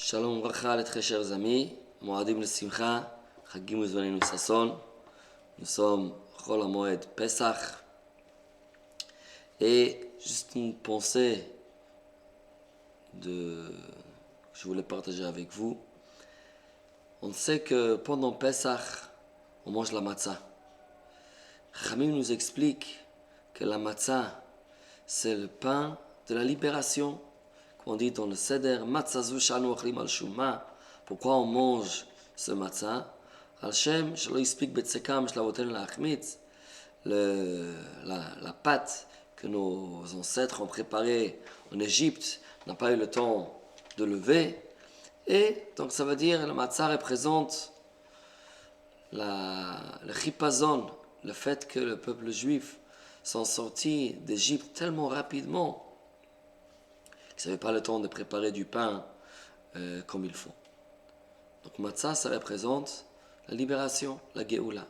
Shalom Bracha les très chers amis, Moadim le Simcha, Chagim Uzvanenu Sasson. Nous sommes Chol HaMoed Pesach. Et juste une pensée que je voulais partager avec vous. On sait que pendant Pesach, on mange la matzah. Chamim nous explique que la matzah, c'est le pain de la libération. Comme on dit dans le Seder, Matzazu shanu achlim al shumma. Pourquoi on mange ce matzah? Al-Shem, shelo yispik betsekam shlavoten la'achmitz. La pâte que nos ancêtres ont préparée en Égypte n'a pas eu le temps de lever. Et donc ça veut dire que la matzah représente le chipazon, le fait que le peuple juif sont sortis d'Égypte tellement rapidement qu'ils n'avaient pas le temps de préparer du pain comme il faut. Donc matzah, ça représente la libération, la Géoula.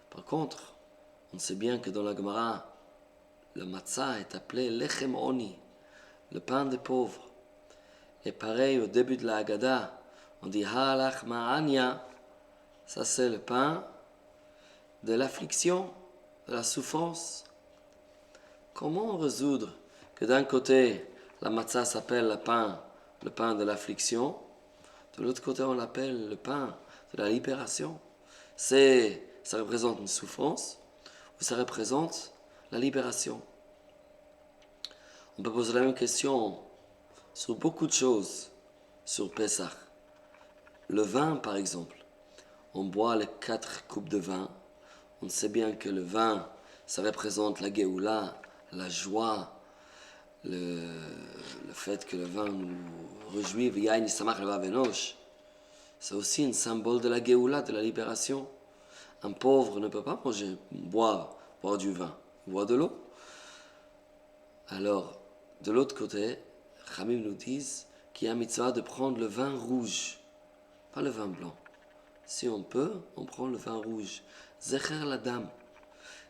Par contre, on sait bien que dans la Gemara, le matzah est appelé lechem oni, le pain des pauvres. Et pareil, au début de la Haggadah, on dit halach ma'anya, ça c'est le pain de l'affliction, de la souffrance. Comment résoudre que d'un côté, la matzah s'appelle le pain de l'affliction, de l'autre côté, on l'appelle le pain de la libération? Ça représente une souffrance ou ça représente la libération? On peut poser la même question sur beaucoup de choses sur Pesach. Le vin, par exemple. On boit les 4 coupes de vin. On sait bien que le vin, ça représente la Géoula, la joie, le fait que le vin nous réjouit. C'est aussi un symbole de la Géoula, de la libération. Un pauvre ne peut pas boire du vin, boire de l'eau. Alors, de l'autre côté, Chamim nous disent qu'il y a un mitzvah de prendre le vin rouge, pas le vin blanc. Si on peut, on prend le vin rouge. Zecher la dame,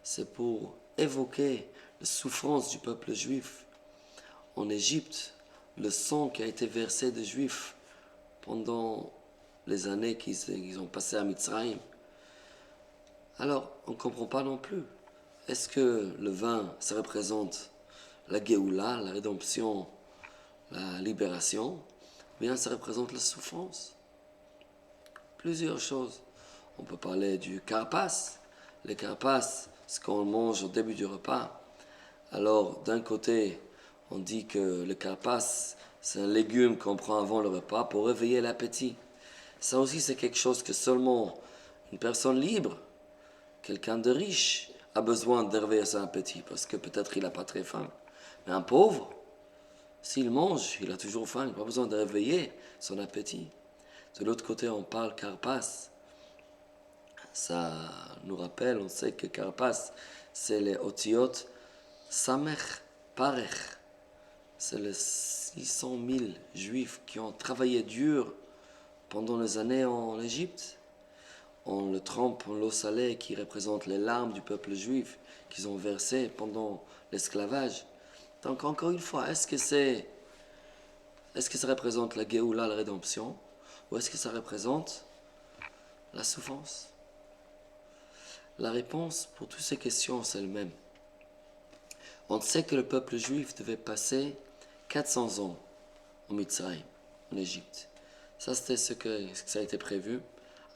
c'est pour évoquer la souffrance du peuple juif. En Égypte, le sang qui a été versé des Juifs pendant les années qu'ils ont passées à Mitzrayim. Alors, on ne comprend pas non plus. Est-ce que le vin, ça représente la Géoula, la rédemption, la libération, ou bien ça représente la souffrance? Plusieurs choses. On peut parler du karpas. Le karpas, ce qu'on mange au début du repas. Alors, d'un côté, on dit que le karpas, c'est un légume qu'on prend avant le repas pour réveiller l'appétit. Ça aussi, c'est quelque chose que seulement une personne libre, quelqu'un de riche, a besoin de réveiller son appétit, parce que peut-être il n'a pas très faim. Mais un pauvre, s'il mange, il a toujours faim, il n'a pas besoin de réveiller son appétit. De l'autre côté, on parle karpas. Ça nous rappelle, on sait que karpas, c'est les otiyot samech parech. C'est les 600 000 juifs qui ont travaillé dur pendant les années en Égypte. On le trempe en l'eau salée qui représente les larmes du peuple juif qu'ils ont versées pendant l'esclavage. Donc encore une fois, est-ce que ça représente la Géoula, la rédemption, ou est-ce que ça représente la souffrance? La réponse pour toutes ces questions, c'est le même. On sait que le peuple juif devait passer 400 ans en Mitzrayim, en Égypte. Ça, c'était ce que ça a été prévu.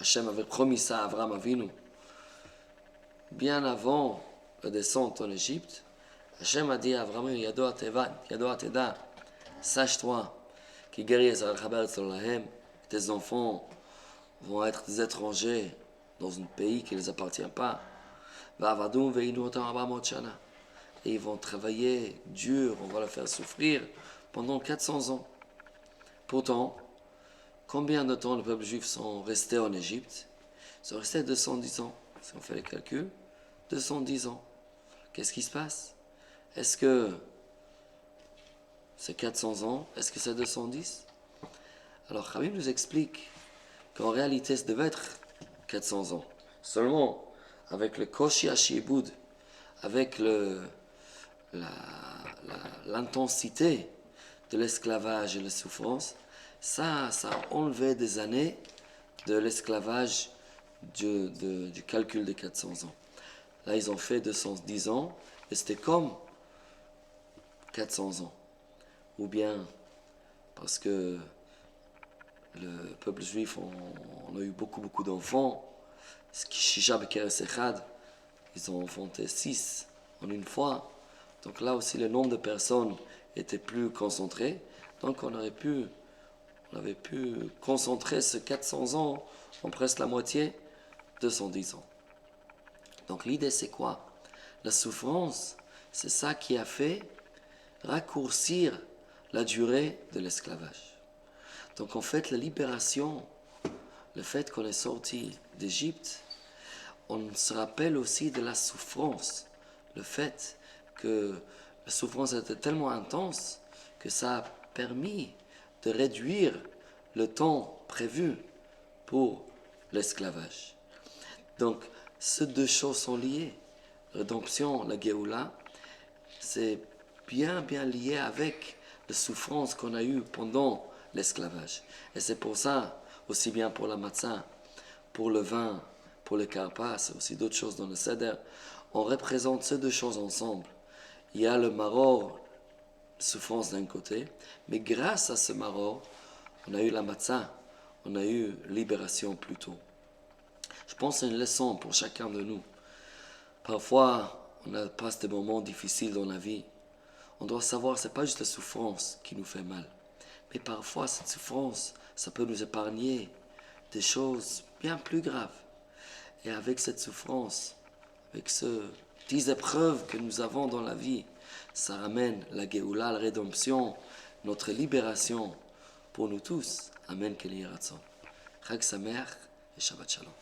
Hachem avait promis ça à Avraham Avinu. Bien avant la descente en Égypte, Hachem a dit à Avraham, Yado Ateda, sache-toi, que tes enfants vont être des étrangers dans un pays qui ne les appartient pas. Et ils vont travailler dur, on va les faire souffrir pendant 400 ans. Pourtant, combien de temps le peuple juif sont restés en Égypte? Ils sont restés 210 ans. Si on fait les calculs, 210 ans. Qu'est-ce qui se passe? Est-ce que c'est 400 ans? Est-ce que c'est 210? Alors, Khamim nous explique qu'en réalité, ça devait être 400 ans. Seulement, avec le Koshi Hashibud, avec l'intensité de l'esclavage et la souffrance, Ça a enlevé des années de l'esclavage du calcul des 400 ans. Là, ils ont fait 210 ans et c'était comme 400 ans. Ou bien parce que le peuple juif, on a eu beaucoup d'enfants. Ils ont enfanté 6 en une fois. Donc là aussi, le nombre de personnes était plus concentré. Donc on avait pu concentrer ce 400 ans en presque la moitié, 210 ans. Donc l'idée c'est quoi? La souffrance, c'est ça qui a fait raccourcir la durée de l'esclavage. Donc en fait, la libération, le fait qu'on est sorti d'Égypte, on se rappelle aussi de la souffrance. Le fait que la souffrance était tellement intense que ça a permis de réduire le temps prévu pour l'esclavage. Donc, ces deux choses sont liées. Rédemption, la Géoula, c'est bien lié avec la souffrance qu'on a eue pendant l'esclavage. Et c'est pour ça, aussi bien pour la matzah, pour le vin, pour le karpas, aussi d'autres choses dans le seder, on représente ces deux choses ensemble. Il y a le maror, souffrance d'un côté, mais grâce à ce maror, on a eu la matzah, on a eu libération plus tôt. Je pense que c'est une leçon pour chacun de nous. Parfois, on passe des moments difficiles dans la vie. On doit savoir que ce n'est pas juste la souffrance qui nous fait mal. Mais parfois, cette souffrance, ça peut nous épargner des choses bien plus graves. Et avec cette souffrance, avec ces petites épreuves que nous avons dans la vie, ça ramène la Géoula, la rédemption, notre libération pour nous tous. Amen, Keli Ratzon. Chag Sameach et Shabbat Shalom.